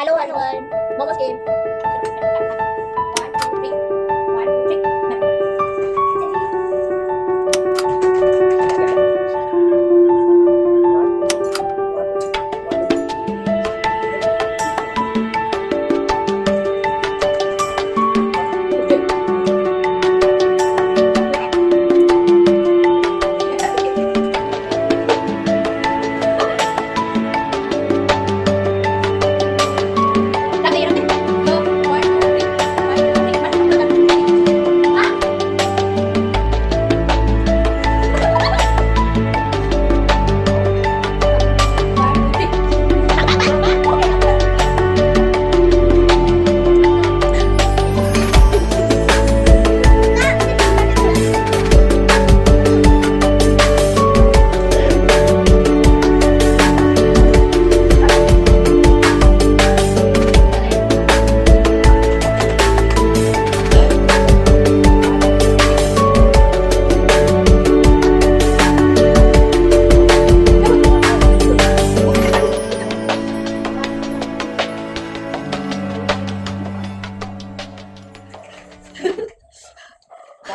Hello everyone, Momo's game. 1, 2, 3. 1, 2, 3.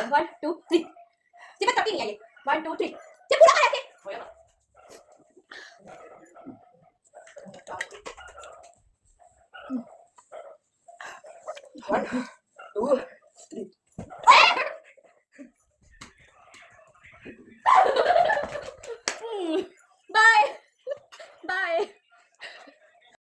One, two, three. Cepat kaki ni ayat. 1, 2, 3. Cepat pula ayat. One, two, three.